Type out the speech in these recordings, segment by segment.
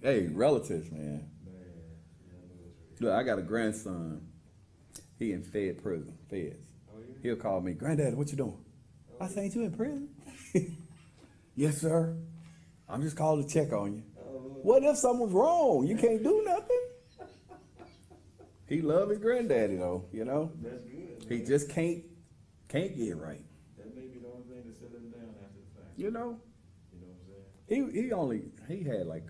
Hey, relatives, man. Look, I got a grandson. He in feds. He'll call me, Granddad, what you doing? I say, ain't you in prison? Yes, sir. I'm just calling to check on you. What if something's wrong? You can't do nothing. He love his granddaddy though, you know. That's good. He just can't get right. That may be the only thing to set him down after the fact. You know. You know what I'm saying? He had like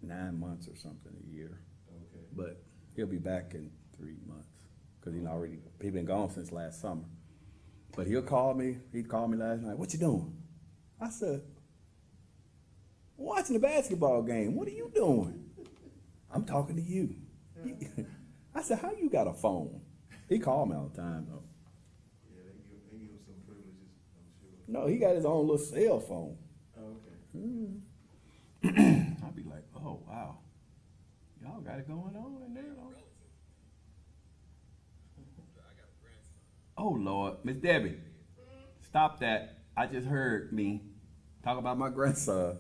9 months or something a year. Okay. But he'll be back in 3 months because he been gone since last summer. But he'll call me. He'd call me last night. What you doing? I said, watching the basketball game. What are you doing? I'm talking to you. I said, how you got a phone? He called me all the time though. Yeah, they give him some privileges, I'm sure. No, he got his own little cell phone. Oh, okay. I'd be like, oh wow, y'all got it going on in there. Though. Oh Lord, Miss Debbie, stop that. I just heard me talk about my grandson.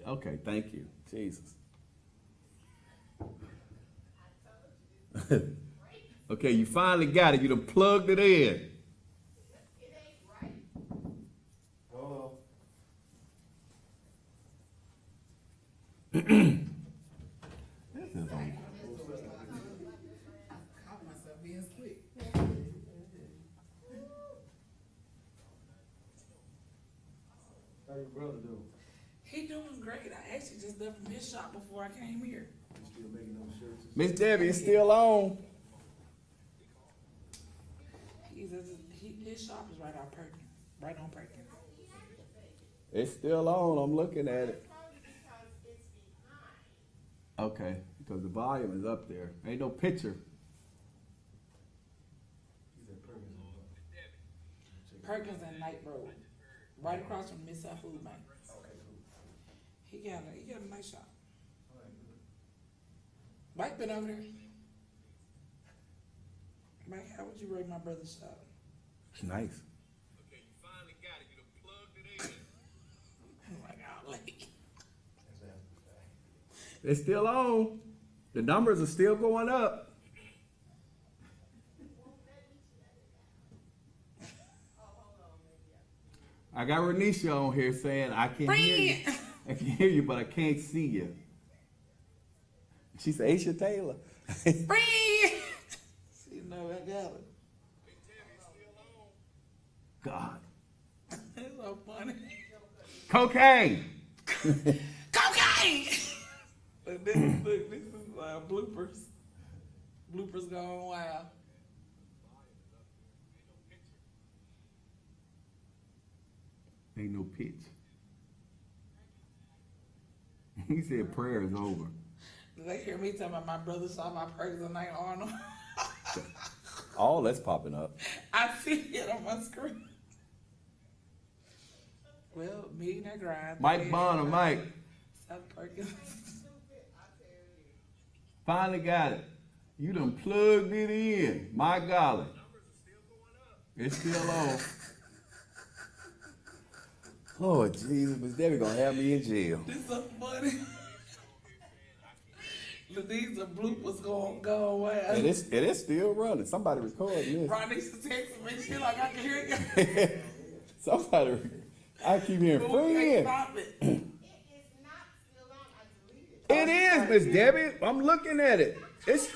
Okay, thank you, Jesus. Okay, you finally got it. You done plugged it in. Oh. This is on. How your brother doing? He doing great. I actually just left from his shop before I came here. You still making those shirts? Miss Debbie is still on. His shop is right on Perkins. Right on Perkins. It's still on. I'm looking at it. Okay, because the volume is up there. Ain't no picture. He's at Perkins. Perkins and Knight Road. Right across from Mid-South Food Bank. Okay, cool. He got a nice shop. All right, good. Mike been over there. Mike, how would you rate my brother's shop? It's nice. Okay, you finally got it. You done plugged it in. I'm like, oh, like. That's after the fact. It's still on. The numbers are still going up. I got Renisha on here saying I can hear you. I can hear you, but I can't see you. She said, Aisha Taylor. Free! You know, I got it. God. It's so funny. Cocaine. Cocaine! Look, this is bloopers. Bloopers gone wild. Ain't no pitch. He said prayer is over. They hear me talking about my brother saw my Perkins and Knight Arnold. All that's popping up. I see it on my screen. Well, millionaire grind. Mike Bonner, Mike. South Perkins. Finally got it. You done plugged it in. My golly. It's still on. Lord Jesus, Miss Debbie gonna have me in jail. This so funny. Look, these are bloopers going wild. It is still running. Somebody recording this. Ronnie used to text me, she like, I can hear you. Somebody, I keep hearing But we can't friend. stop it. It is not still on. I deleted it. It is, Miss Debbie. I'm looking at it. It's.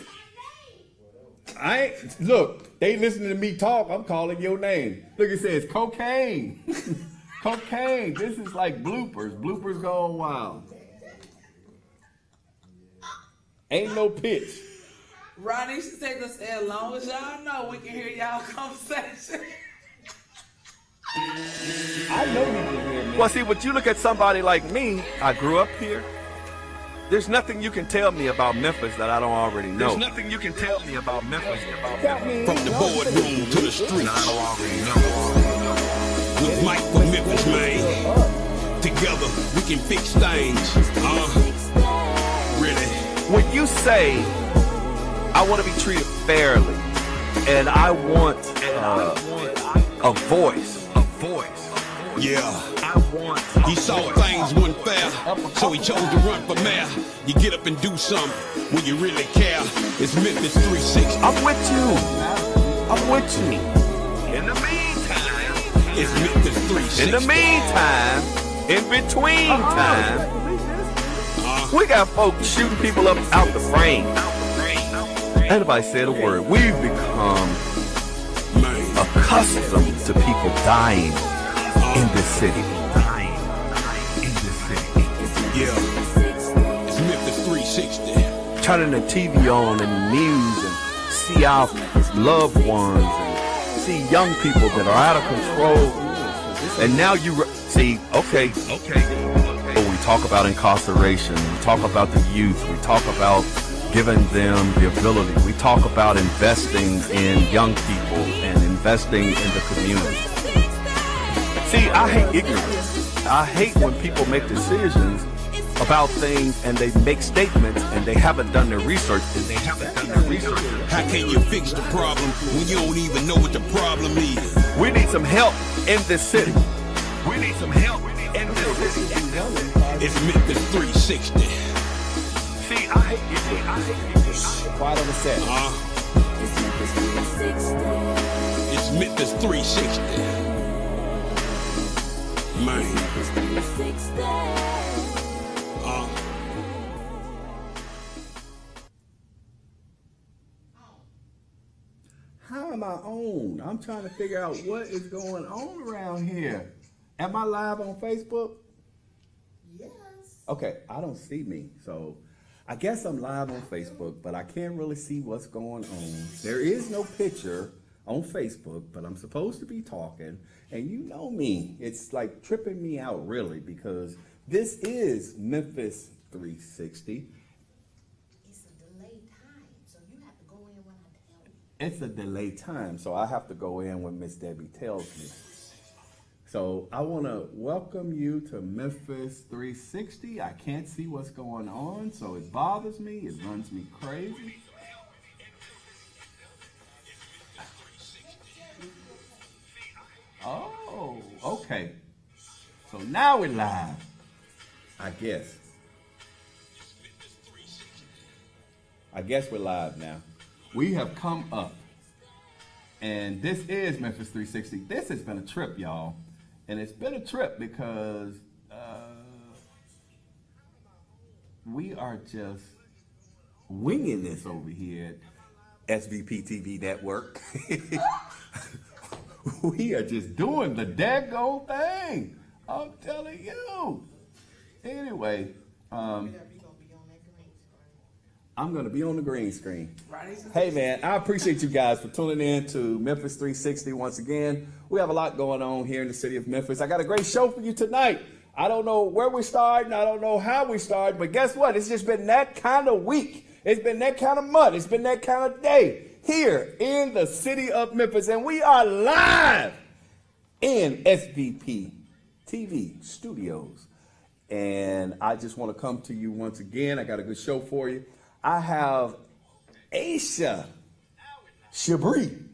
I ain't, look, they listening to me talk. I'm calling your name. Look, it says cocaine. Cocaine. This is like bloopers. Bloopers going wild. Ain't no pitch. Ronnie used to take us as long as y'all know we can hear y'all conversation. I know you can hear me. Well, see, when you look at somebody like me, I grew up here. There's nothing you can tell me about Memphis that I don't already know. There's nothing you can tell me about Memphis. From the boardroom to the streets. I don't already know. With Mike from Memphis, man. Together, we can fix things. Really. When you say, I want to be treated fairly, and I want a voice, Yeah, he saw things weren't fair, so he chose to run for mayor. You get up and do something when you really care. It's Memphis 360. I'm with you. I'm with you. In the meantime, It's Memphis 360. in the meantime, in between time, we got folks shooting people up out the frame. Ain't nobody said a word. We've become Man, accustomed to people dying in this city. Dying in this city. yeah, it's Memphis 360. Turning the TV on and the news and see our loved ones and see young people that are out of control. And now you see, okay. But we talk about incarceration. We talk about the youth. We talk about giving them the ability. We talk about investing in young people and investing in the community. See, I hate ignorance. I hate when people make decisions about things and they make statements and they haven't done their research. How can you fix the problem when you don't even know what the problem is? We need some help in this city. We need some help in this city. It's Memphis 360. See, I hate ignorance. Quiet on the set. It's Memphis 360. Man. How am I on? I'm trying to figure out what is going on around here. Am I live on Facebook? Yes. Okay, I don't see me, so I guess I'm live on Facebook, but I can't really see what's going on. There is no picture on Facebook, but I'm supposed to be talking, and you know me, it's like tripping me out really, because this is Memphis 360. It's a delayed time, so you have to go in when I tell you. It's a delayed time, so I have to go in when Miss Debbie tells me. So I want to welcome you to Memphis 360. I can't see what's going on, so it bothers me. It runs me crazy. Oh, okay. So now we're live, I guess. I guess we're live now. We have come up, and this is Memphis 360. This has been a trip, y'all. And it's been a trip because we are just winging this over here at SVP TV Network. We are just doing the daggone thing. I'm telling you. Anyway, I'm going to be on the green screen. Hey, man, I appreciate you guys for tuning in to Memphis 360 once again. We have a lot going on here in the city of Memphis. I got a great show for you tonight. I don't know where we're starting. I don't know how we started, but guess what? It's just been that kind of week. It's been that kind of month. It's been that kind of day here in the city of Memphis. And we are live in SVP TV studios. And I just want to come to you once again. I got a good show for you. I have Aisha Shabri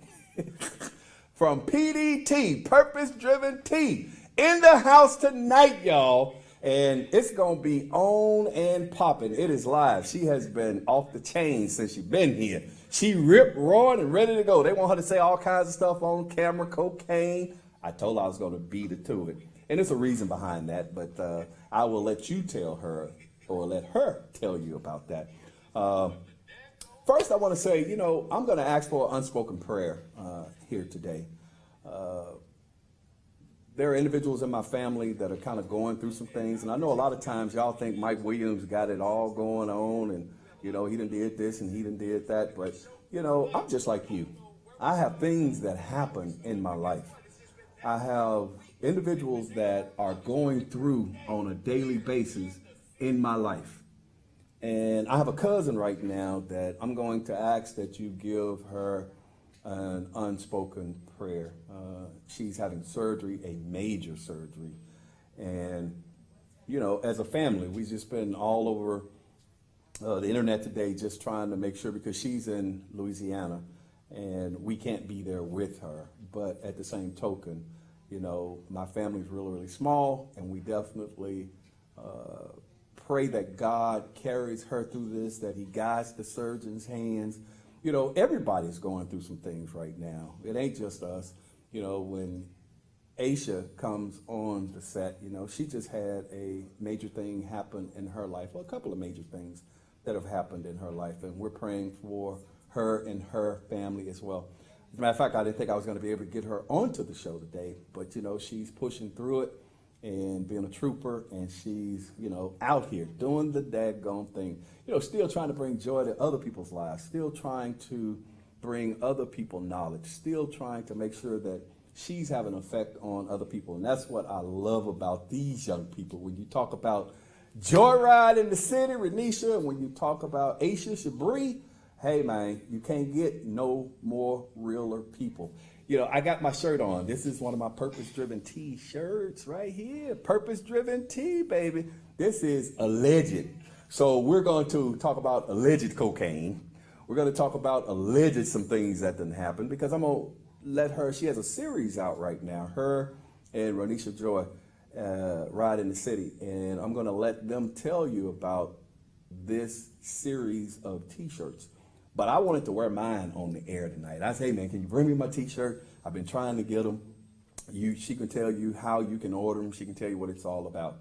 from PDT, Purpose Driven T, in the house tonight, y'all. And it's going to be on and popping. It is live. She has been off the chain since she's been here. She ripped, roaring, and ready to go. They want her to say all kinds of stuff on camera, cocaine. I told her I was going to beat her to it. And there's a reason behind that, but I will let you tell her, or let her tell you about that. First, I want to say, I'm going to ask for an unspoken prayer here today. There are individuals in my family that are kind of going through some things, and I know a lot of times y'all think Mike Williams got it all going on, and, he done did this and he done did that, but, I'm just like you. I have things that happen in my life. I have individuals that are going through on a daily basis in my life. And I have a cousin right now that I'm going to ask that you give her an unspoken prayer. She's having surgery, a major surgery. And, as a family, we've just been all over the internet today just trying to make sure, because she's in Louisiana and we can't be there with her. But at the same token, You know, my family's really, really small, and we definitely pray that God carries her through this, that he guides the surgeon's hands. You know, everybody's going through some things right now. It ain't just us. You know, when Aisha comes on the set, you know, she just had a major thing happen in her life, well, a couple of major things that have happened in her life, and we're praying for her and her family as well. As a matter of fact, I didn't think I was going to be able to get her onto the show today, but, you know, she's pushing through it and being a trooper, and she's, you know, out here doing the daggone thing, you know, still trying to bring joy to other people's lives, still trying to bring other people knowledge, still trying to make sure that she's having an effect on other people. And that's what I love about these young people. When you talk about Joyride in the city, Renisha, and when you talk about Aisha Shabri, hey man, you can't get no more realer people. You know, I got my shirt on. This is one of my purpose-driven T-shirts right here. Purpose-driven T, baby. This is alleged. So we're going to talk about alleged cocaine. We're going to talk about alleged some things that didn't happen, because I'm going to let her, she has a series out right now, her and Ronisha Joy, Ride in the City. And I'm going to let them tell you about this series of T-shirts. But I wanted to wear mine on the air tonight. I say, hey man, can you bring me my T-shirt? I've been trying to get them. She can tell you how you can order them. She can tell you what it's all about.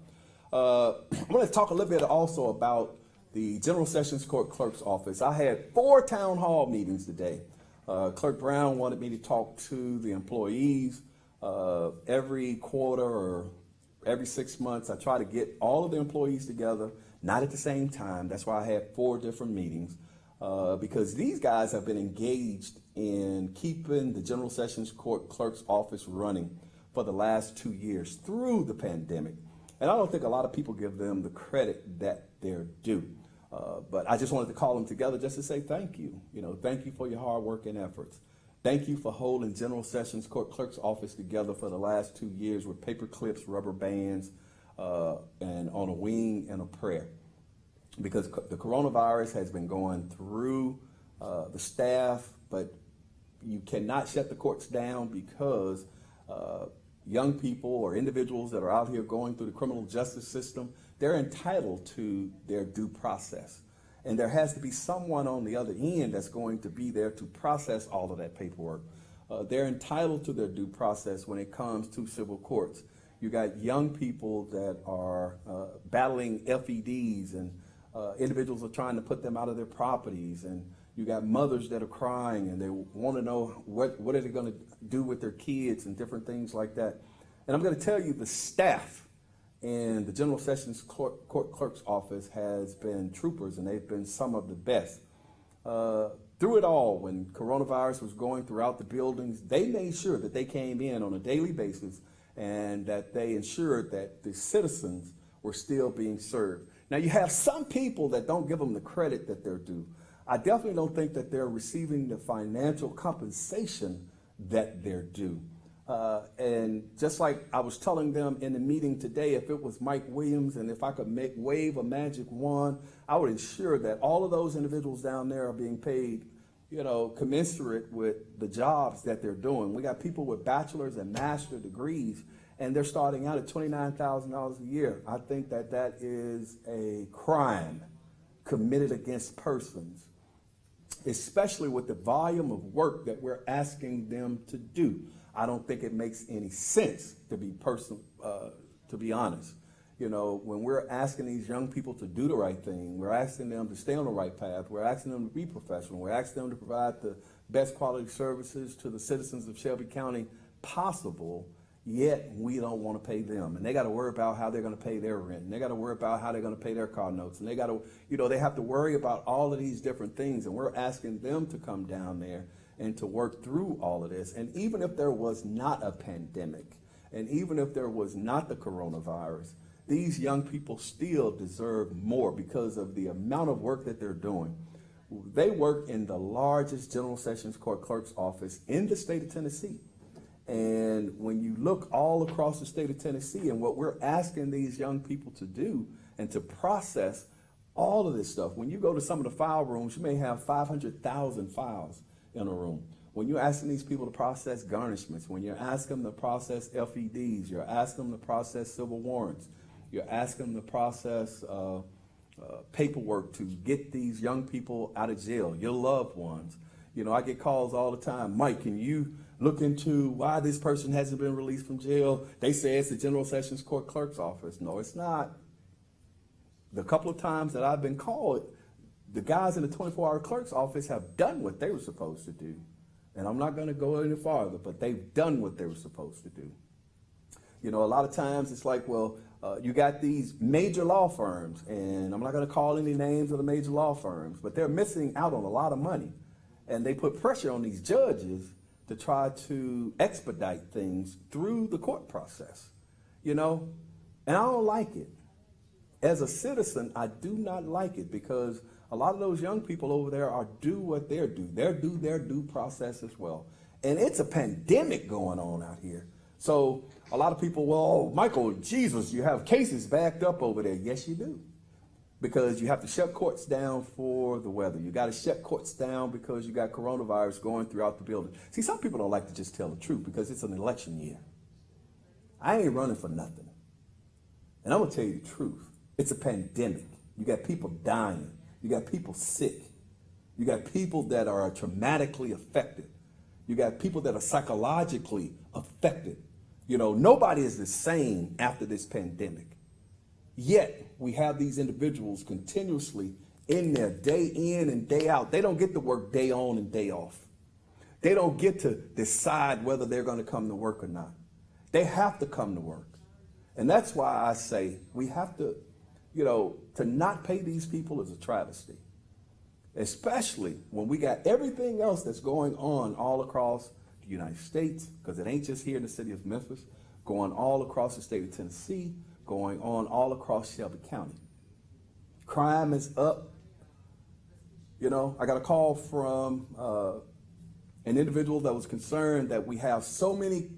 I'm going to talk a little bit also about the General Sessions Court Clerk's Office. I had 4 town hall meetings today. Clerk Brown wanted me to talk to the employees every quarter or every 6 months. I try to get all of the employees together, not at the same time. That's why I had 4 different meetings. Because these guys have been engaged in keeping the General Sessions Court Clerk's Office running for the last 2 years through the pandemic. And I don't think a lot of people give them the credit that they're due. But I just wanted to call them together just to say thank you. You know, thank you for your hard work and efforts. Thank you for holding General Sessions Court Clerk's Office together for the last 2 years with paper clips, rubber bands, and on a wing and a prayer. Because the coronavirus has been going through the staff, but you cannot shut the courts down, because young people or individuals that are out here going through the criminal justice system, they're entitled to their due process. And there has to be someone on the other end that's going to be there to process all of that paperwork. They're entitled to their due process when it comes to civil courts. You got young people that are battling FEDs, and individuals are trying to put them out of their properties, and you got mothers that are crying and they want to know what are they going to do with their kids and different things like that. And I'm going to tell you, the staff in the General Sessions Court Clerk's Office has been troopers, and they've been some of the best. Through it all, when coronavirus was going throughout the buildings, they made sure that they came in on a daily basis and that they ensured that the citizens were still being served. Now, you have some people that don't give them the credit that they're due. I definitely don't think that they're receiving the financial compensation that they're due. And just like I was telling them in the meeting today, if it was Mike Williams and if I could wave a magic wand, I would ensure that all of those individuals down there are being paid, you know, commensurate with the jobs that they're doing. We got people with bachelor's and master's degrees, and they're starting out at $29,000 a year. I think that that is a crime committed against persons, especially with the volume of work that we're asking them to do. I don't think it makes any sense, to be honest. You know, when we're asking these young people to do the right thing, we're asking them to stay on the right path, we're asking them to be professional, we're asking them to provide the best quality services to the citizens of Shelby County possible, yet we don't want to pay them. And they got to worry about how they're going to pay their rent. And they got to worry about how they're going to pay their car notes. And they got to, you know, they have to worry about all of these different things. And we're asking them to come down there and to work through all of this. And even if there was not a pandemic, and even if there was not the coronavirus, these young people still deserve more because of the amount of work that they're doing. They work in the largest General Sessions Court Clerk's Office in the state of Tennessee. And when you look all across the state of Tennessee and what we're asking these young people to do and to process all of this stuff, when you go to some of the file rooms, you may have 500,000 files in a room. when you're asking these people to process garnishments, when you're asking them to process FEDs, you're asking them to process civil warrants, you're asking them to process paperwork to get these young people out of jail, your loved ones. You know, I get calls all the time. Mike, can you look into why this person hasn't been released from jail? They say it's the General Sessions Court clerk's office. No, it's not. The couple of times that I've been called, the guys in the 24-hour clerk's office have done what they were supposed to do. And I'm not going to go any farther, but they've done what they were supposed to do. You know, a lot of times it's like, well, you got these major law firms, and I'm not going to call any names of the major law firms, but they're missing out on a lot of money. And they put pressure on these judges to try to expedite things through the court process, you know, and I don't like it. As a citizen, I do not like it, because a lot of those young people over there are do what they're due. They're due their due process as well. And it's a pandemic going on out here. So a lot of people, well, Michael, Jesus, you have cases backed up over there. Yes, you do. Because you have to shut courts down for the weather. You got to shut courts down because you got coronavirus going throughout the building. See, some people don't like to just tell the truth because it's an election year. I ain't running for nothing. And I'm going to tell you the truth. It's a pandemic. You got people dying. You got people sick. You got people that are traumatically affected. You got people that are psychologically affected. You know, nobody is the same after this pandemic. Yet, we have these individuals continuously in there, day in and day out. They don't get to work day on and day off. They don't get to decide whether they're going to come to work or not. They have to come to work. And that's why I say we have to, you know, to not pay these people is a travesty. Especially when we got everything else that's going on all across the United States, because it ain't just here in the city of Memphis, going all across the state of Tennessee, going on all across Shelby County. Crime is up. You know, I got a call from an individual that was concerned that we have so many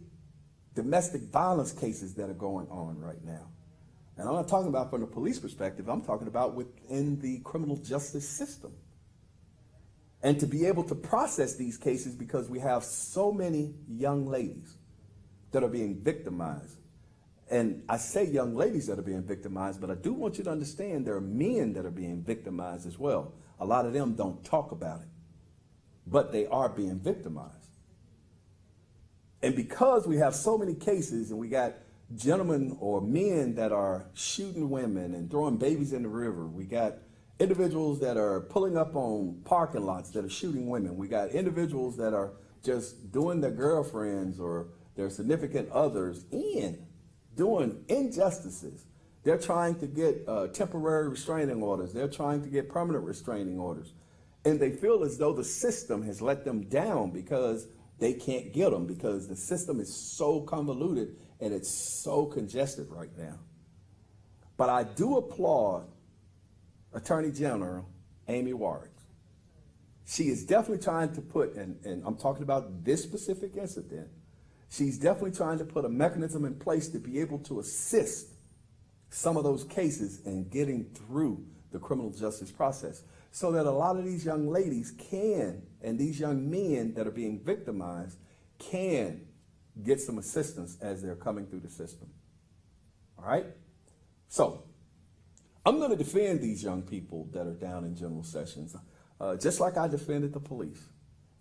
domestic violence cases that are going on right now. And I'm not talking about from the police perspective, I'm talking about within the criminal justice system. And to be able to process these cases, because we have so many young ladies that are being victimized. And I say young ladies that are being victimized, but I do want you to understand there are men that are being victimized as well. A lot of them don't talk about it, but they are being victimized. And because we have so many cases, and we got gentlemen or men that are shooting women and throwing babies in the river, we got individuals that are pulling up on parking lots that are shooting women, we got individuals that are just doing their girlfriends or their significant others in, doing injustices. They're trying to get temporary restraining orders. They're trying to get permanent restraining orders. And they feel as though the system has let them down because they can't get them, because the system is so convoluted and it's so congested right now. But I do applaud Attorney General Amy Warwick. She is definitely trying to put, and I'm talking about this specific incident, she's definitely trying to put a mechanism in place to be able to assist some of those cases in getting through the criminal justice process, so that a lot of these young ladies can, and these young men that are being victimized can get some assistance as they're coming through the system. All right? So, I'm going to defend these young people that are down in General Sessions, just like I defended the police.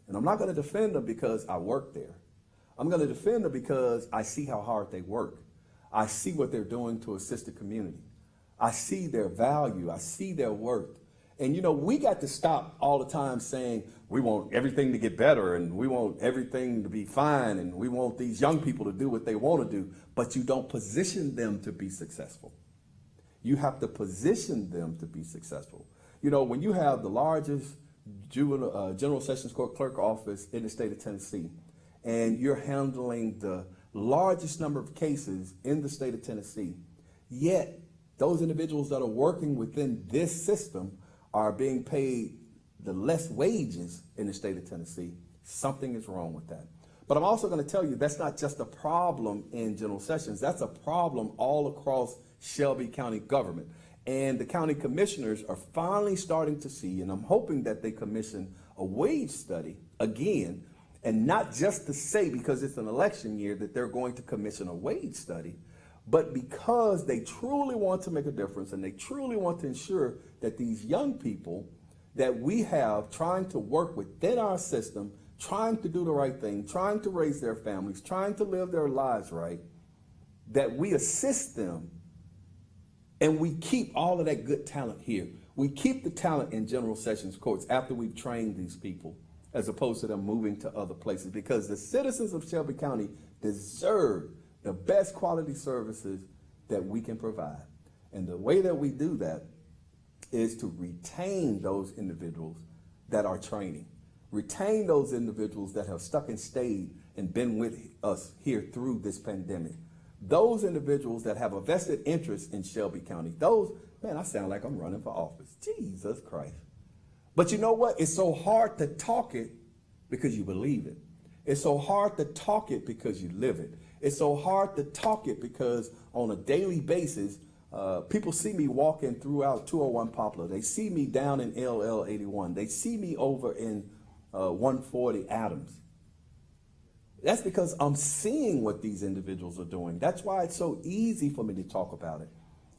And I'm not going to defend them because I work there. I'm going to defend them because I see how hard they work. I see what they're doing to assist the community. I see their value. I see their worth. And, you know, we got to stop all the time saying we want everything to get better and we want everything to be fine and we want these young people to do what they want to do, but you don't position them to be successful. You have to position them to be successful. You know, when you have the largest General Sessions Court clerk office in the state of Tennessee, and you're handling the largest number of cases in the state of Tennessee, yet those individuals that are working within this system are being paid the less wages in the state of Tennessee, something is wrong with that. But I'm also going to tell you that's not just a problem in General Sessions. That's a problem all across Shelby County government. And the county commissioners are finally starting to see, and I'm hoping that they commission a wage study again, And not just to say, because it's an election year, that they're going to commission a wage study, but because they truly want to make a difference and they truly want to ensure that these young people that we have trying to work within our system, trying to do the right thing, trying to raise their families, trying to live their lives right, that we assist them and we keep all of that good talent here. We keep the talent in general sessions courts after we've trained these people, as opposed to them moving to other places, because the citizens of Shelby County deserve the best quality services that we can provide. And the way that we do that is to retain those individuals that are training, retain those individuals that have stuck and stayed and been with us here through this pandemic. Those individuals that have a vested interest in Shelby County, those, man, I sound like I'm running for office. Jesus Christ. But you know what? It's so hard to talk it because you believe it. It's so hard to talk it because you live it. It's so hard to talk it because on a daily basis, people see me walking throughout 201 Poplar. They see me down in LL 81. They see me over in 140 Adams. That's because I'm seeing what these individuals are doing. That's why it's so easy for me to talk about it.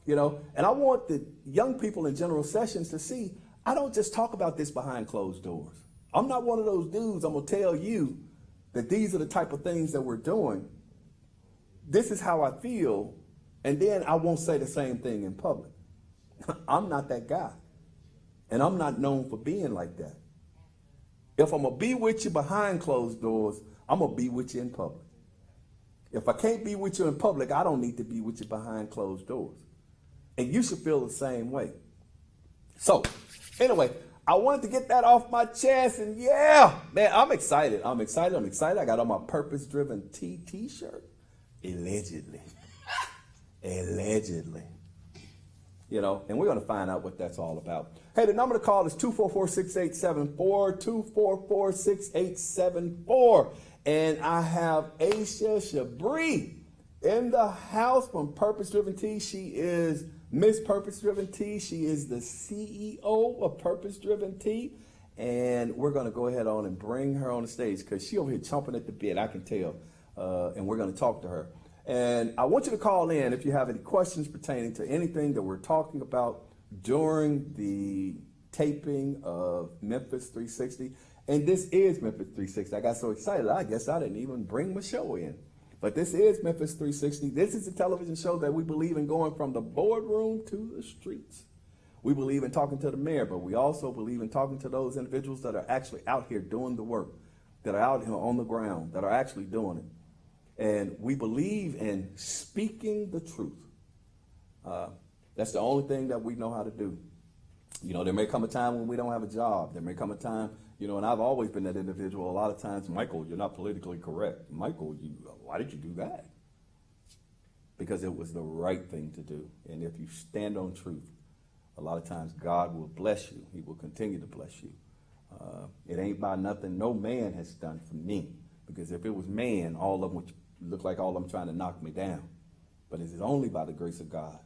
You know, and I want the young people in general sessions to see, I don't just talk about this behind closed doors. I'm not one of those dudes. I'm going to tell you that these are the type of things that we're doing. This is how I feel. And then I won't say the same thing in public. I'm not that guy. And I'm not known for being like that. If I'm going to be with you behind closed doors, I'm going to be with you in public. If I can't be with you in public, I don't need to be with you behind closed doors. And you should feel the same way. So, anyway, I wanted to get that off my chest. And yeah, man, I'm excited. I'm excited. I got on my purpose-driven t-shirt. Allegedly. Allegedly. You know, and we're going to find out what that's all about. Hey, the number to call is 244-6874, 244-6874. And I have Aisha Shabri in the house from Purpose Driven Tea. She is Miss Purpose Driven Tea. She is the CEO of Purpose Driven Tea. And we're going to go ahead on and bring her on the stage because she over here chomping at the bit, I can tell. And we're going to talk to her. And I want you to call in if you have any questions pertaining to anything that we're talking about during the taping of Memphis 360. And this is Memphis 360. I got so excited, I guess I didn't even bring my show in. But this is Memphis 360. This is a television show that we believe in going from the boardroom to the streets. We believe in talking to the mayor, but we also believe in talking to those individuals that are actually out here doing the work, that are out here on the ground, that are actually doing it. And we believe in speaking the truth. That's the only thing that we know how to do. You know, there may come a time when we don't have a job. There may come a time, you know, and I've always been that individual. A lot of times, Michael, you're not politically correct. Michael, why did you do that? Because it was the right thing to do. And if you stand on truth, a lot of times God will bless you. He will continue to bless you. It ain't by nothing no man has done for me. Because if it was man, all of them would look like all of them trying to knock me down. But it is only by the grace of God.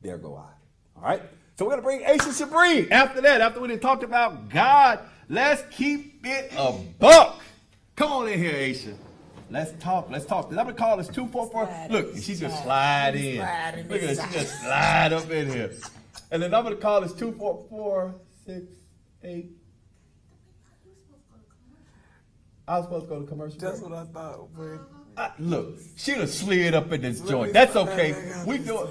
There go I. All right? So we're going to bring Aisha Shabri. After that, after we done talked about God, let's keep it a buck. Come on in here, Aisha. Let's talk. Let's talk. The number to call is 244. Look, she just slide in. Look at her. She just slide up in here. And the number to call is 244-68. I was supposed to go to commercial. That's what I thought. Look, she done slid up in this joint. That's okay. We do it.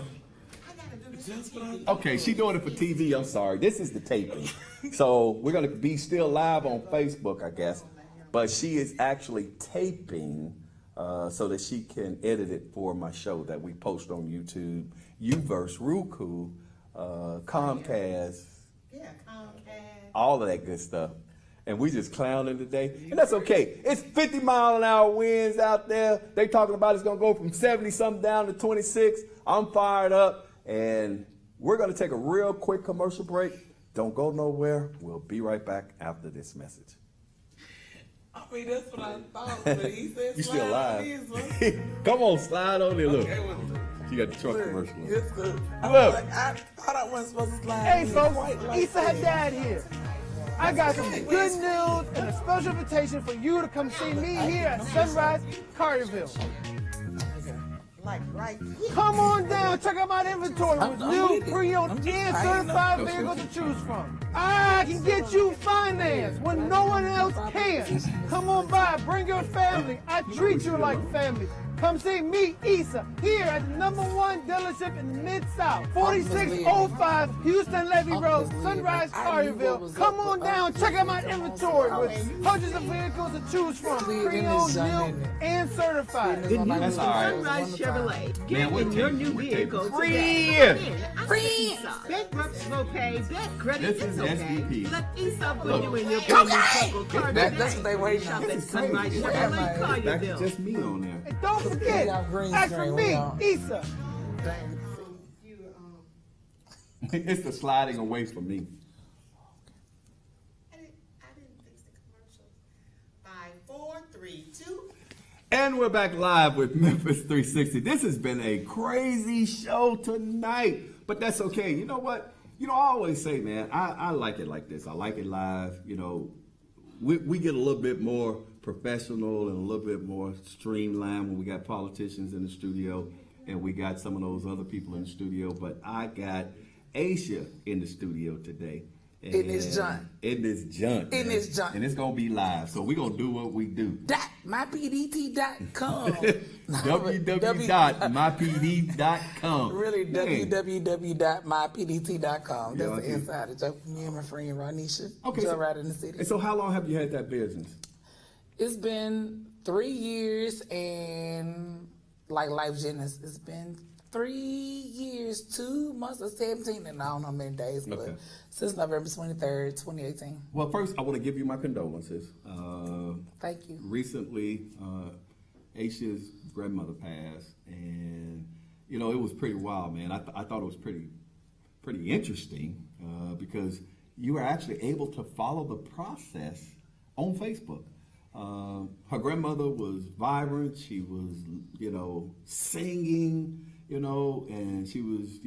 Okay, she doing it for TV. I'm sorry. This is the taping. So we're going to be still live on Facebook, I guess. But she is actually taping so that she can edit it for my show that we post on YouTube, Uverse, Roku, Comcast, all of that good stuff. And we just clowning today. And that's okay. It's 50-mile-an-hour winds out there. They talking about it's going to go from 70-something down to 26. I'm fired up. And we're going to take a real quick commercial break. Don't go nowhere. We'll be right back after this message. I mean, that's what I thought. But he said You still live. live. Come on, slide on there. Look. Okay, She got the truck commercial. it's good. I Look. was like, I thought I wasn't supposed to slide. Hey, in. folks. Issa had dad here. I got some good news and a special invitation for you to come see me here at Sunrise Carterville. Like right here. Come on down, check out my inventory with new pre-owned and certified vehicles to choose from. I can get you finance when no one else can. Come on by, bring your family. I treat you like family. Come see me, Issa, here at the #1 dealership in the Mid-South, 4605 Houston Levy Road, Sunrise, Carterville. Come on down, check out my inventory with hundreds of vehicles to choose from, pre-owned, new, and certified. That's all right. Sunrise Chevrolet. Get Man, in your new vehicle free. Free. Bankruptcy will pay. Bad credit This is is okay. SDP. Let Esau put you in your brand new truck or car today. That's what they waiting on. Shop at Sunrise Chevrolet, That's Collierville. just me on there. And don't forget, ask for me, Issa. It's the sliding away from me. I didn't fix the commercials. 5, 4, 3, 2. And we're back live with Memphis 360. This has been a crazy show tonight, but that's okay. You know what? I always say, man, I like it like this. I like it live. We get a little bit more professional and a little bit more streamlined when we got politicians in the studio and we got some of those other people in the studio. But I got Aisha in the studio today. In this junk. In this junk. In this junk. And it's going to be live. So we're going to do what we do. MyPDT.com. www.mypd.com. Really, Man. www.mypdt.com. That's Yeah, the insider joke for me and my friend Ronisha. Okay, Joe so- right in the city. And so how long have you had that business? It's been 3 years and like Life Genius, it's been 3 years, 2 months or 17, and I don't know how many days, but Okay. since November 23rd, 2018. Well, first, I want to give you my condolences. Thank you. Recently, Aisha's grandmother passed, and, it was pretty wild, man. I thought it was pretty interesting because you were actually able to follow the process on Facebook. Her grandmother was vibrant. She was, singing, and she was,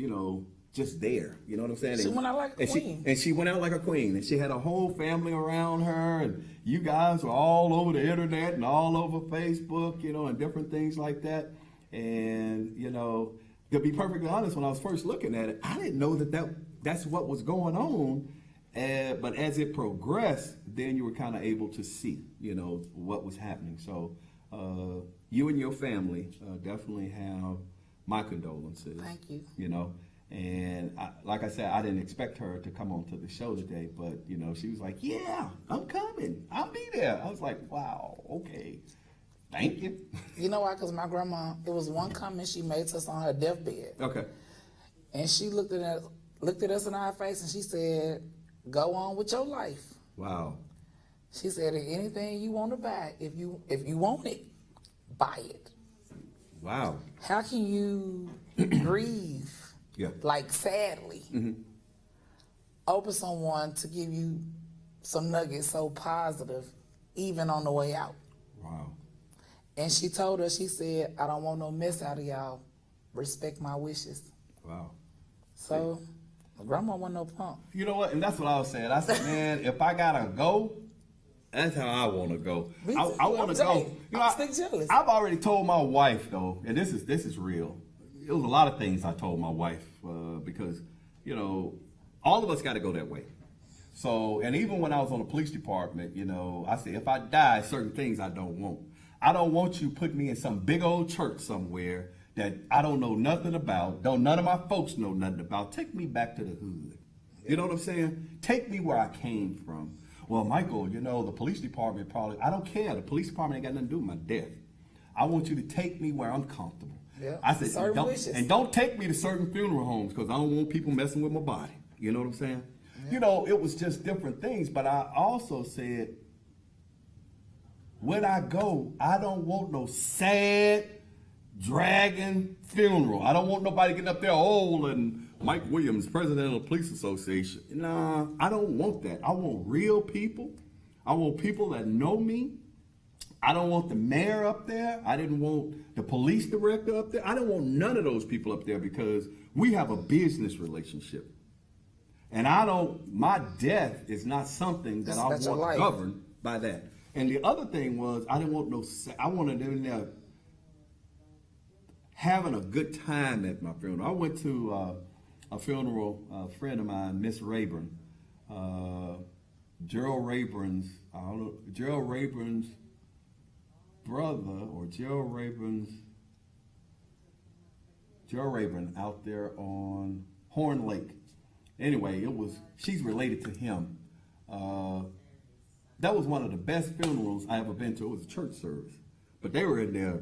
just there. You know what I'm saying? She went out like a queen. She went out like a queen. And she had a whole family around her. And you guys were all over the internet and all over Facebook, and different things like that. And, to be perfectly honest, when I was first looking at it, I didn't know that's what was going on. But as it progressed, then you were kind of able to see, what was happening. So you and your family definitely have my condolences. Thank you. And like I said, I didn't expect her to come onto the show today, but, she was like, yeah, I'm coming. I'll be there. I was like, wow, okay. Thank you. You know why? Because my grandma, it was one comment she made to us on her deathbed. Okay. And she looked at us in our face and she said, go on with your life. Wow. She said, anything you want to buy, if you want it, buy it. Wow. How can you grieve, like sadly, over someone to give you some nuggets so positive, even on the way out? Wow. And she told us, she said, I don't want no mess out of y'all. Respect my wishes. Wow. So, grandma wasn't no punk. You know what? And that's what I was saying. I said, man, if I gotta go, that's how I want to go. I want to go. I'm jealous. I've already told my wife though, and this is real. It was a lot of things I told my wife because all of us got to go that way. So, and even when I was on the police department, I said if I die, certain things I don't want. I don't want you put me in some big old church somewhere that I don't know nothing about. None of my folks know nothing about. Take me back to the hood. You know what I'm saying? Take me where I came from. Well, Michael, the police department probably, I don't care. The police department ain't got nothing to do with my death. I want you to take me where I'm comfortable. Yeah. I said, don't take me to certain funeral homes because I don't want people messing with my body. You know what I'm saying? Yeah. It was just different things. But I also said, when I go, I don't want no sad, dragging funeral. I don't want nobody getting up there old and Mike Williams, president of the police association. Nah, I don't want that. I want real people. I want people that know me. I don't want the mayor up there. I didn't want the police director up there. I don't want none of those people up there because we have a business relationship. And my death is not something that I want governed by that. And the other thing was, I didn't want I wanted them there having a good time at my funeral. I went to a funeral, a friend of mine, Miss Rayburn, Gerald Rayburn's brother, or Gerald Rayburn out there on Horn Lake. Anyway, she's related to him. That was one of the best funerals I ever been to. It was a church service, but they were in there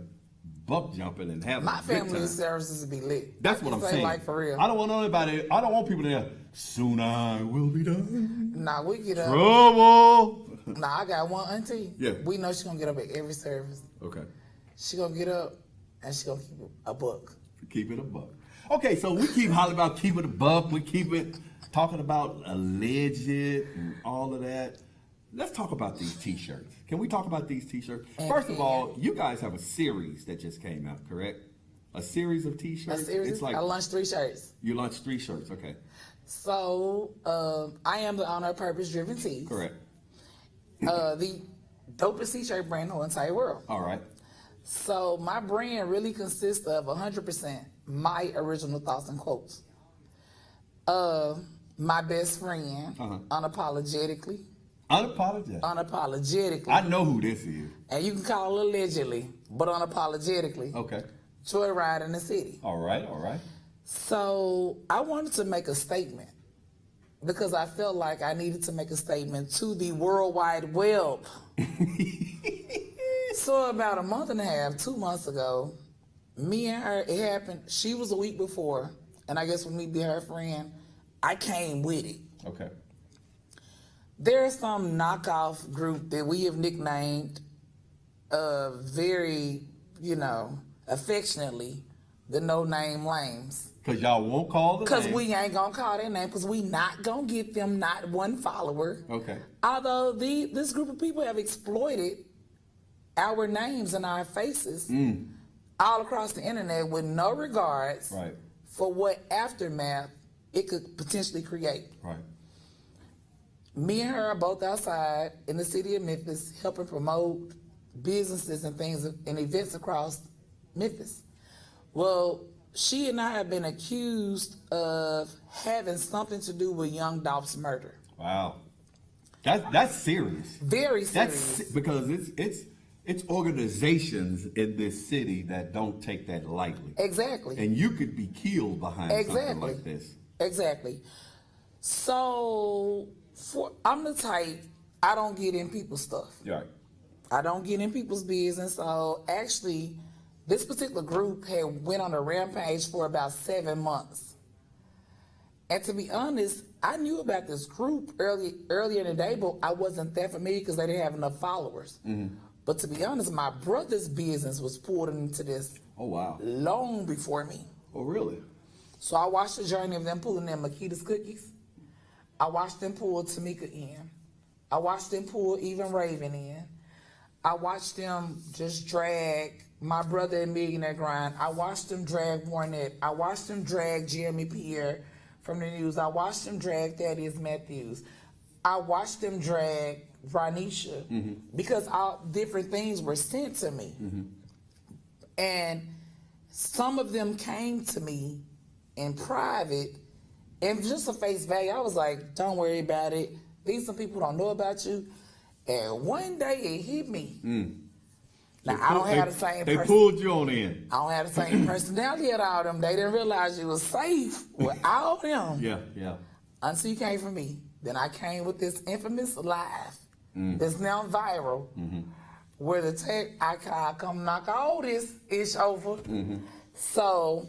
buck jumping and having my a good family time. Services would be lit. That's what I'm saying. Like, for real. I don't want people there. Soon I will be done. Nah, we get up. Trouble. Nah, I got one auntie. Yeah. We know she's gonna get up at every service. Okay. She gonna get up and she gonna keep a buck. Keep it a buck. Okay, so we keep hollering about keep it a buck. We keep it talking about alleged and all of that. Let's talk about these T-shirts. Can we talk about these T-shirts? First of all, you guys have a series that just came out, correct? A series of T-shirts? A series? It's like, I launched 3 shirts. You launched 3 shirts, okay. So, I am the owner of Purpose Driven Tees. Correct. The dopest T-shirt brand in the entire world. All right. So, my brand really consists of 100% my original thoughts and quotes. My best friend, unapologetically. Unapologetically. I know who this is. And you can call it allegedly, but unapologetically. Okay. Joyride in the city. All right. So I wanted to make a statement because I felt like I needed to make a statement to the World Wide Web. So about a month and a half, 2 months ago, me and her, it happened. She was a week before, and I guess with me being her friend, I came with it. Okay. There's some knockoff group that we have nicknamed very, affectionately, the No Name Lames. Because y'all won't call the name. Because we ain't going to call their name because we not going to get them not one follower. Okay. Although this group of people have exploited our names and our faces all across the internet with no regards for what aftermath it could potentially create. Right. Me and her are both outside in the city of Memphis helping promote businesses and things and events across Memphis. Well, she and I have been accused of having something to do with Young Dolph's murder. Wow. That's serious. Very serious. That's because it's organizations in this city that don't take that lightly. Exactly. And you could be killed behind something like this. Exactly. So I'm the type, I don't get in people's stuff. Right. I don't get in people's business. So actually, this particular group had went on a rampage for about 7 months. And to be honest, I knew about this group earlier in the day, but I wasn't that familiar because they didn't have enough followers. Mm-hmm. But to be honest, my brother's business was pulled into this. Oh, wow. Long before me. Oh, really? So I watched the journey of them pulling in Makita's cookies. I watched them pull Tamika in. I watched them pull even Raven in. I watched them just drag my brother in Millionaire Grind. I watched them drag Warnett. I watched them drag Jeremy Pierre from the news. I watched them drag Thaddeus Matthews. I watched them drag Ronisha because all different things were sent to me. Mm-hmm. And some of them came to me in private, and just a face value, I was like, don't worry about it. These some people don't know about you. And one day it hit me. Now, I don't have the same They pulled you on in. I don't have the same personality as all them. They didn't realize you was safe with all them. Yeah. Until you came for me. Then I came with this infamous live that's now viral, where the tech I come knock all this ish over. So,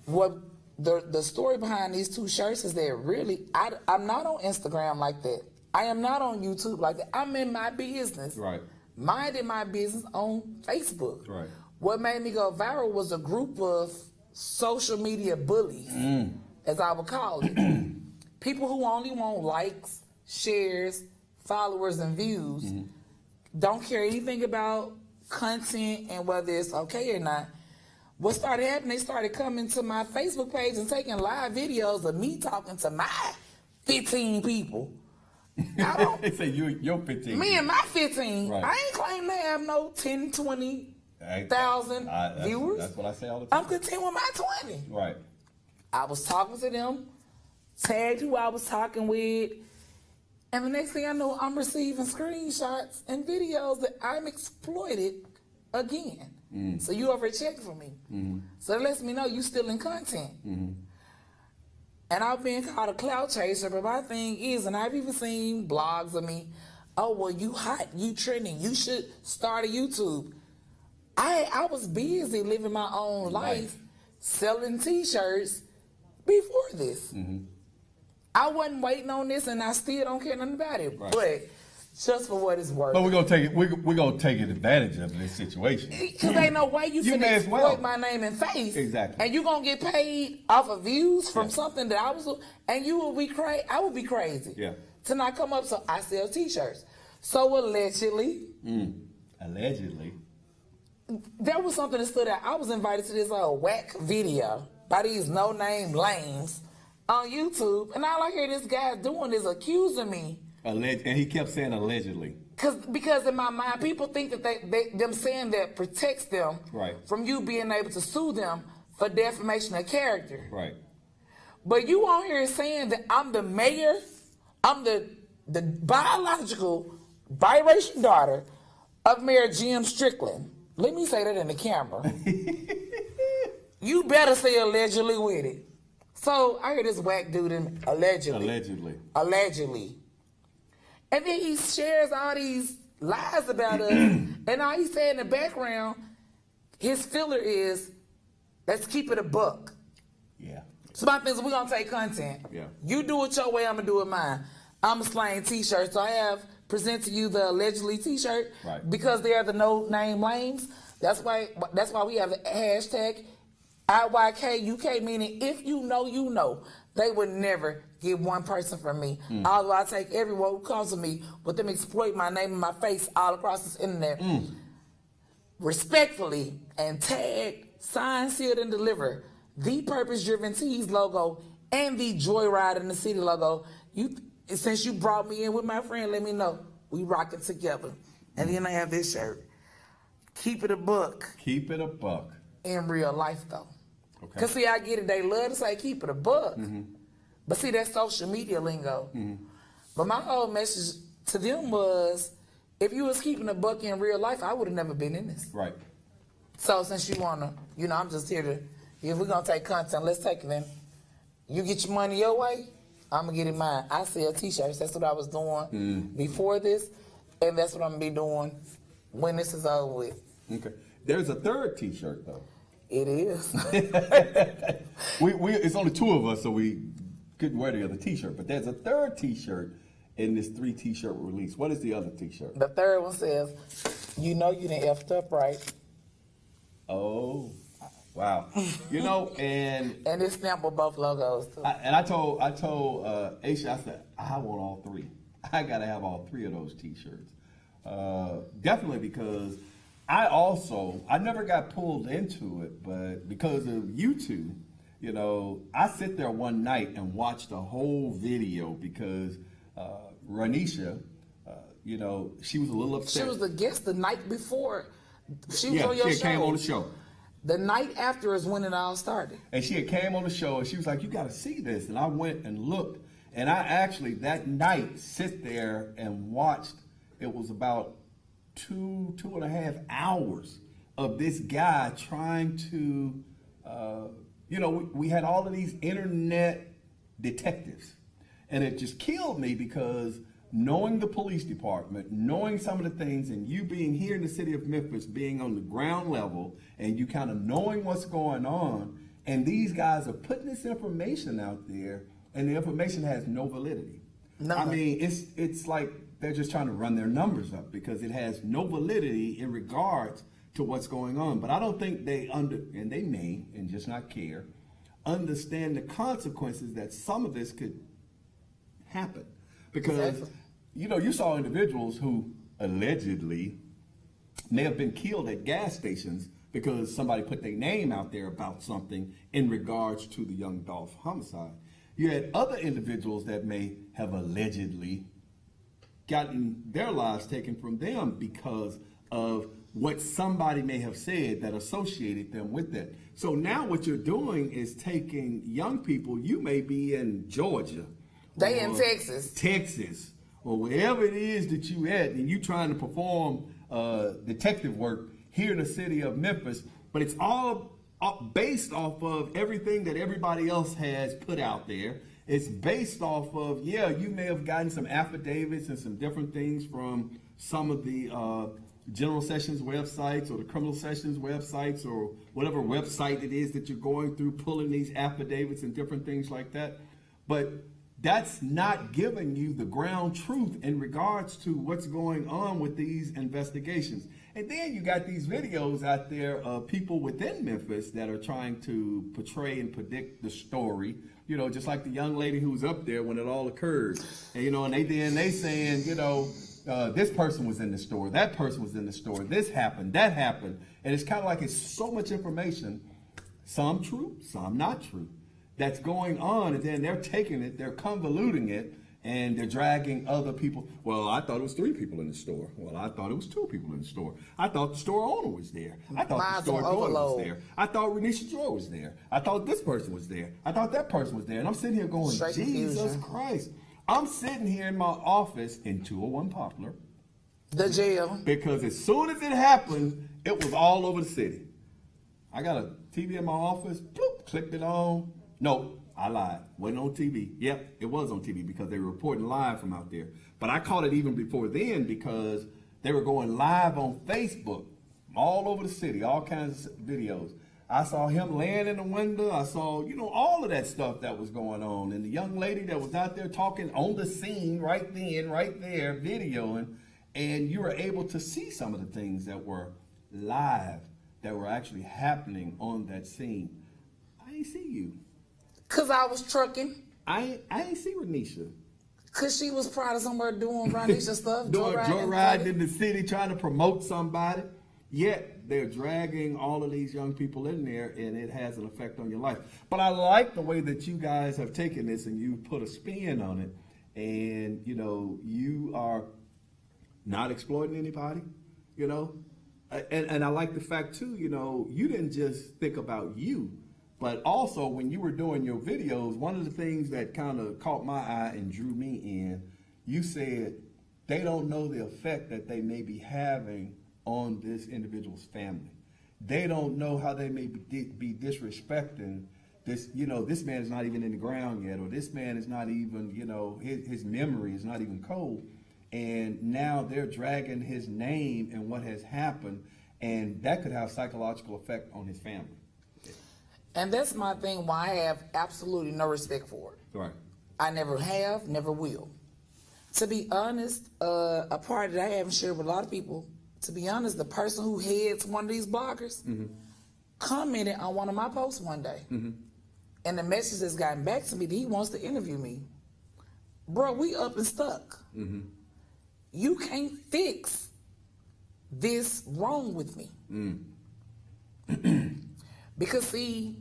what the story behind these 2 shirts is that really I'm not on Instagram like that. I am not on YouTube like that. I'm in my business. Right. Minding my business on Facebook. Right. What made me go viral was a group of social media bullies, as I would call it. People who only want likes, shares, followers, and views, don't care anything about content and whether it's okay or not. what started happening, they started coming to my Facebook page and taking live videos of me talking to my 15 people. They say your 15. Me and my 15. Right. I ain't claiming to have no 10, 20,000 viewers. That's what I say all the time. I'm content with my 20. Right. I was talking to them, tagged who I was talking with, and the next thing I know, I'm receiving screenshots and videos that I'm exploited again. So you over checking for me. So that lets me know you still in content. And I've been called a clout chaser, but my thing is, and I've even seen blogs of me, oh, well, you hot, you trending, you should start a YouTube. I was busy living my own life, selling t-shirts before this. I wasn't waiting on this, and I still don't care nothing about it. Right. But just for what it's worth. But we're gonna take it. We're gonna take advantage of this situation. Because ain't no way you can exploit my name and face. Exactly. And you gonna get paid off of views from something that I was, and you will be crazy. I would be crazy. Yeah. To not come up. So I sell t-shirts. So allegedly. Allegedly. There was something that stood out. I was invited to this whack video by these no-name lames on YouTube, and all I hear this guy doing is accusing me. And he kept saying allegedly. Because in my mind, people think that them saying that protects them from you being able to sue them for defamation of character. Right. But you on here saying that I'm the mayor, I'm the biological biracial daughter of Mayor Jim Strickland. Let me say that in the camera. You better say allegedly with it. So I hear this whack dude in allegedly. And then he shares all these lies about us, and all he said in the background, his filler is, let's keep it a buck. Yeah. So my thing is, we're going to take content. Yeah. You do it your way, I'm going to do it mine. I'm slaying t-shirts. So I have present to you the allegedly t-shirt because they are the no-name lames. That's why we have the hashtag IYKUK, meaning if you know, you know. They would never get one person from me. Although I take everyone who comes to me with them exploit my name and my face all across this internet. Respectfully and tag, sign, sealed, and deliver the Purpose Driven Tees logo and the Joyride in the City logo. Since you brought me in with my friend, let me know. We rock it together. And then I have this shirt. Keep it a buck. Keep it a buck. In real life, though. Okay. Because, see, I get it. They love to say keep it a buck. But, see, that's social media lingo. But my whole message to them was, if you was keeping a buck in real life, I would have never been in this. Right. So, since you want to, I'm just here to, if we're going to take content, let's take it then. You get your money your way, I'm going to get it mine. I sell t-shirts. That's what I was doing before this, and that's what I'm going to be doing when this is over with. Okay. There's a third t-shirt, though. It is. It's only two of us, so we couldn't wear the other t-shirt. But there's a third t-shirt in this 3 t-shirt release. What is the other t-shirt? The third one says, you know you done effed up right. Oh, wow. And it's stamped with both logos, too. I told Aisha, I said, I want all 3. I got to have all 3 of those t-shirts. Definitely because I never got pulled into it, but because of YouTube, I sit there one night and watch the whole video because Ranisha, she was a little upset. She was the guest the night before. She was on your show. She came on the show. The night after is when it all started. And she had came on the show and she was like, you got to see this. And I went and looked. And I actually, that night, sit there and watched. It was about 2.5 hours of this guy trying to, we had all of these internet detectives. And it just killed me because knowing the police department, knowing some of the things, and you being here in the city of Memphis, being on the ground level, and you kind of knowing what's going on, and these guys are putting this information out there, and the information has no validity. No. I mean, it's like they're just trying to run their numbers up because it has no validity in regards to what's going on. But I don't think they and they may, and just not care, understand the consequences that some of this could happen. Because, you saw individuals who allegedly may have been killed at gas stations because somebody put their name out there about something in regards to the young Dolph homicide. You had other individuals that may have allegedly gotten their lives taken from them because of what somebody may have said that associated them with that. So now what you're doing is taking young people, you may be in Georgia. They in Texas. Texas, or wherever it is that you at, and you trying to perform detective work here in the city of Memphis, but it's all based off of everything that everybody else has put out there. It's based off of, yeah, you may have gotten some affidavits and some different things from some of the General Sessions websites or the Criminal Sessions websites or whatever website it is that you're going through, pulling these affidavits and different things like that. But that's not giving you the ground truth in regards to what's going on with these investigations. And then you got these videos out there of people within Memphis that are trying to portray and predict the story. You know, just like the young lady who was up there when it all occurred. And, you know, and they saying, you know, this person was in the store, that person was in the store, this happened, that happened. And it's kind of like it's so much information, some true, some not true, that's going on. And then they're taking it, they're convoluting it, and they're dragging other people. Well, I thought it was 3 people in the store. Well, I thought it was 2 people in the store. I thought the store owner was there. I thought the store owner was there. I thought Renisha Joy was there. I thought this person was there. I thought that person was there. And I'm sitting here going, Jesus Christ. I'm sitting here in my office in 201 Poplar. The jail. Because as soon as it happened, it was all over the city. I got a TV in my office, bloop, clicked it on. Nope. I lied. Wasn't on TV. Yep, it was on TV because they were reporting live from out there. But I caught it even before then because they were going live on Facebook all over the city, all kinds of videos. I saw him laying in the window. I saw, you know, all of that stuff that was going on. And the young lady that was out there talking on the scene right then, right there, videoing. And you were able to see some of the things that were live, that were actually happening on that scene. I ain't see you. Cause I was trucking. I ain't see Renisha. Cause she was probably somewhere doing Renisha stuff. Joyriding in the city, trying to promote somebody. Yet they're dragging all of these young people in there, and it has an effect on your life. But I like the way that you guys have taken this and you put a spin on it, and you know you are not exploiting anybody. You know, and I like the fact too. You know, you didn't just think about you. But also, when you were doing your videos, one of the things that kind of caught my eye and drew me in, you said they don't know the effect that they may be having on this individual's family. They don't know how they may be disrespecting this, you know, this man is not even in the ground yet, or this man is not even, you know, his memory is not even cold. And now they're dragging his name and what has happened, and that could have psychological effect on his family. And that's my thing, why I have absolutely no respect for it. Right. I never have, never will. To be honest, a part that I haven't shared with a lot of people, to be honest, the person who heads one of these bloggers commented on one of my posts one day. And the message has gotten back to me that he wants to interview me. Bro, we up and stuck. You can't fix this wrong with me. Because see,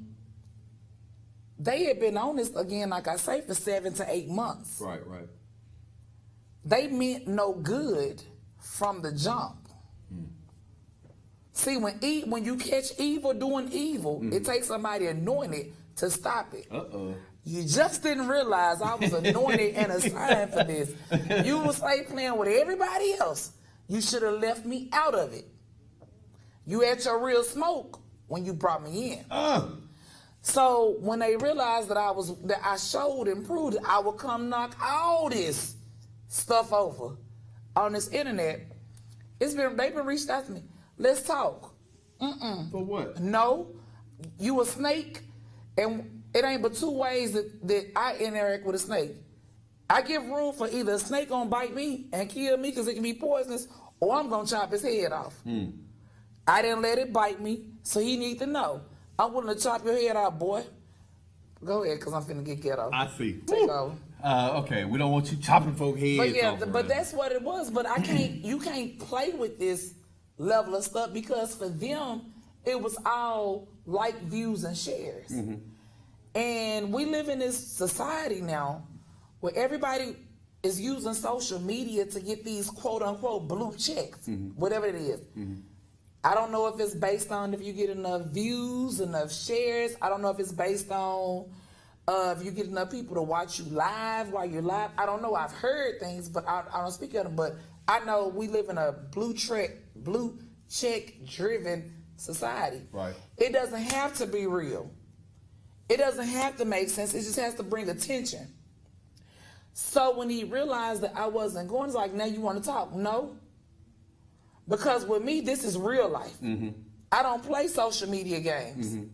they had been on this, again, like I say, for 7 to 8 months. Right. They meant no good from the jump. See, when you catch evil doing evil, it takes somebody anointed to stop it. You just didn't realize I was anointed and assigned for this. You was like playing with everybody else. You should have left me out of it. You had your real smoke when you brought me in. So when they realized that I showed and proved it, I would come knock all this stuff over on this internet. They've been reached out to me. Let's talk. For what? No, you a snake, and it ain't but 2 ways that I interact with a snake. I give room for either a snake gonna bite me and kill me because it can be poisonous, or I'm gonna chop his head off. I didn't let it bite me, so he need to know. I'm willing to chop your head off, boy. Go ahead, because I'm finna get ghetto. I see. Take over. Okay, we don't want you chopping folk heads But yeah, off, but that's what it was. But you can't play with this level of stuff, because for them, It was all like, views, and shares. And we live in this society now where everybody is using social media to get these quote unquote blue checks, whatever it is. I don't know if it's based on if you get enough views, enough shares. I don't know if it's based on if you get enough people to watch you live while you're live. I don't know. I've heard things, but I don't speak of them. But I know we live in a blue check driven society. Right. It doesn't have to be real. It doesn't have to make sense. It just has to bring attention. So when he realized that I wasn't going, he's like, now you want to talk? No. Because with me, this is real life. I don't play social media games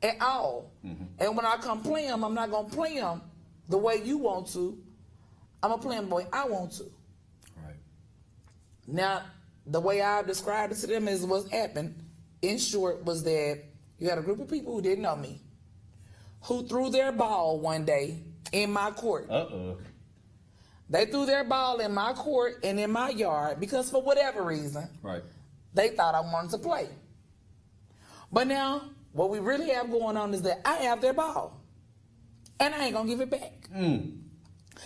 at all. And when I come play them, I'm not going to play them the way you want to. I'm going to play them the way I want to. Right. Now, the way I've described it to them is what's happened, in short, was that you had a group of people who didn't know me, who threw their ball one day in my court. They threw their ball in my court and in my yard because for whatever reason, they thought I wanted to play. But now, what we really have going on is that I have their ball. And I ain't going to give it back.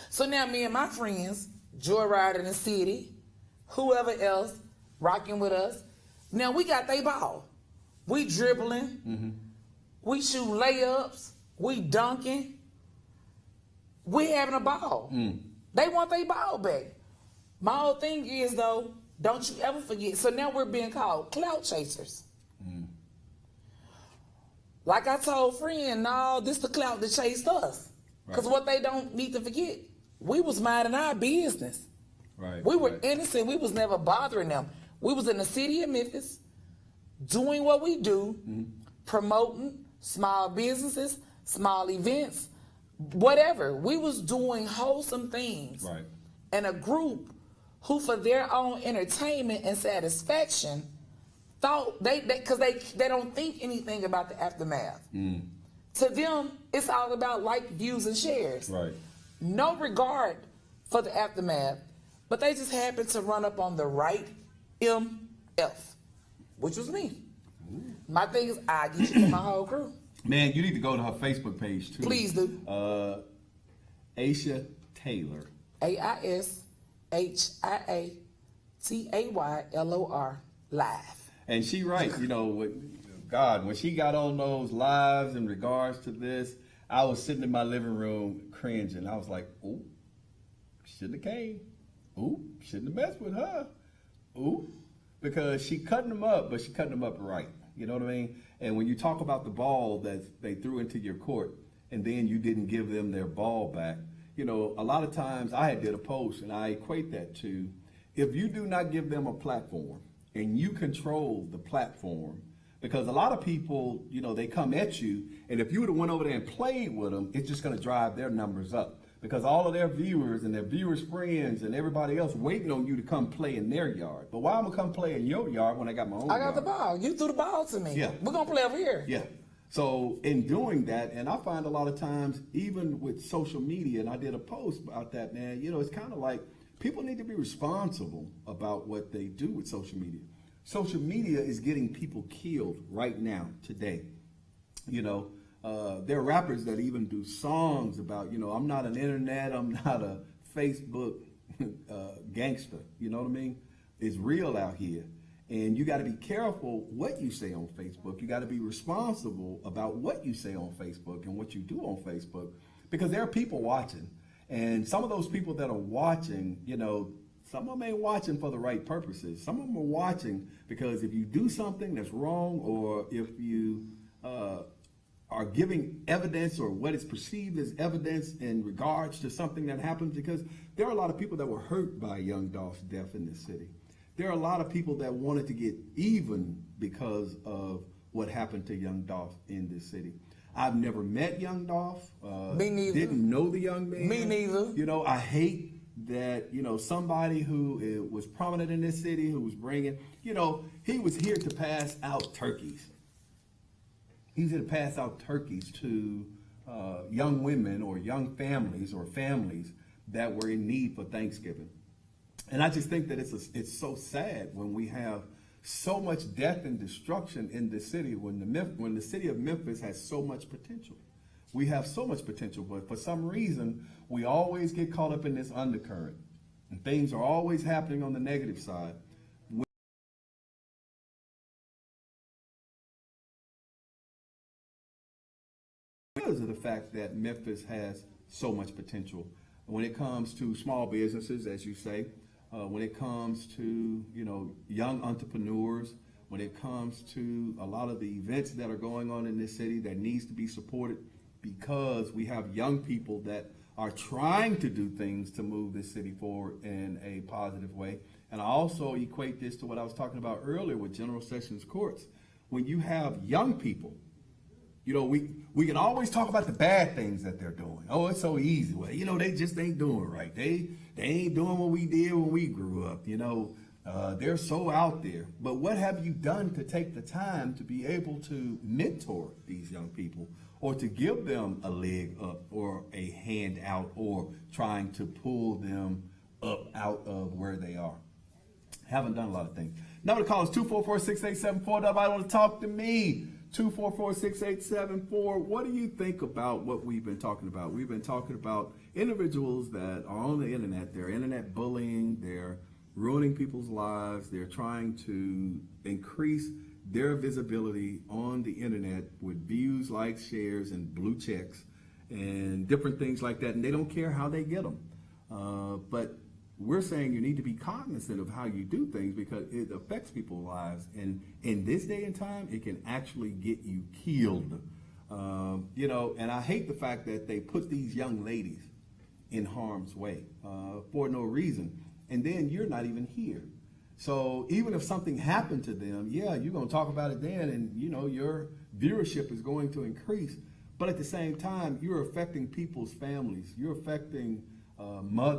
So now me and my friends, joyriding the city, whoever else, rocking with us, now we got their ball. We dribbling. We shoot layups. We dunking. We having a ball. They want their ball back. My whole thing is, though, don't you ever forget. So now we're being called clout chasers. Like I told friend, no, this the clout that chased us. Because what they don't need to forget, we was minding our business. We were innocent. We was never bothering them. We was in the city of Memphis doing what we do, promoting small businesses, small events, whatever. We was doing wholesome things. And a group who, for their own entertainment and satisfaction, thought because they don't think anything about the aftermath. To them, it's all about like, views, and shares. No regard for the aftermath, but they just happened to run up on the right MF, which was me. My thing is, I get you for my whole crew. Man, you need to go to her Facebook page too. Please do. Aisha Taylor. AISHIATAYLOR live. And she right, you know, God, when she got on those lives in regards to this, I was sitting in my living room cringing. I was like, ooh, shouldn't have came. Ooh, shouldn't have messed with her. Ooh, because she cutting them up, but she cutting them up right. You know what I mean? And when you talk about the ball that they threw into your court and then you didn't give them their ball back, you know, a lot of times I had did a post and I equate that to, if you do not give them a platform and you control the platform, because a lot of people, you know, they come at you, and if you would have went over there and played with them, it's just going to drive their numbers up. Because all of their viewers and their viewers' friends and everybody else waiting on you to come play in their yard. But why am I come play in your yard when I got my own yard? I got the ball. You threw the ball to me. Yeah. We're going to play over here. Yeah. So in doing that, and I find a lot of times, even with social media, and I did a post about that, man, you know, it's kind of like people need to be responsible about what they do with social media. Social media is getting people killed right now, today. You know, there are rappers that even do songs about, you know, I'm not an internet, I'm not a Facebook gangster. You know what I mean? It's real out here. And you got to be careful what you say on Facebook. You got to be responsible about what you say on Facebook and what you do on Facebook, because there are people watching. And some of those people that are watching, you know, some of them ain't watching for the right purposes. Some of them are watching because if you do something that's wrong, or if you are giving evidence or what is perceived as evidence in regards to something that happens, because there are a lot of people that were hurt by Young Dolph's death in this city. There are a lot of people that wanted to get even because of what happened to Young Dolph in this city. I've never met Young Dolph. Me neither. Didn't know the young man. Me neither. You know, I hate that, you know, somebody who was prominent in this city, who was bringing, you know, he was here to pass out turkeys. He was here to pass out turkeys to young women or young families or families that were in need for Thanksgiving. And I just think that it's so sad when we have so much death and destruction in the city when the city of Memphis has so much potential. We have so much potential, but for some reason, we always get caught up in this undercurrent. And things are always happening on the negative side. Because of the fact that Memphis has so much potential when it comes to small businesses, as you say, when it comes to young entrepreneurs, when it comes to a lot of the events that are going on in this city that needs to be supported, because we have young people that are trying to do things to move this city forward in a positive way. And I also equate this to what I was talking about earlier with General Sessions Courts. When you have young people, we can always talk about the bad things that they're doing. Oh, it's so easy. Well, they just ain't doing right. They ain't doing what we did when we grew up. They're so out there. But what have you done to take the time to be able to mentor these young people, or to give them a leg up or a hand out, or trying to pull them up out of where they are? Haven't done a lot of things. Number to call is 244-6874. Nobody want to talk to me. 244-6874. What do you think about what we've been talking about? We've been talking about individuals that are on the internet. They're internet bullying. They're ruining people's lives. They're trying to increase their visibility on the internet with views, likes, shares, and blue checks and different things like that. And they don't care how they get them. But we're saying you need to be cognizant of how you do things, because it affects people's lives. And in this day and time, it can actually get you killed. And I hate the fact that they put these young ladies in harm's way for no reason. And then you're not even here. So even if something happened to them, yeah, you're going to talk about it then, and your viewership is going to increase. But at the same time, you're affecting people's families. You're affecting mothers.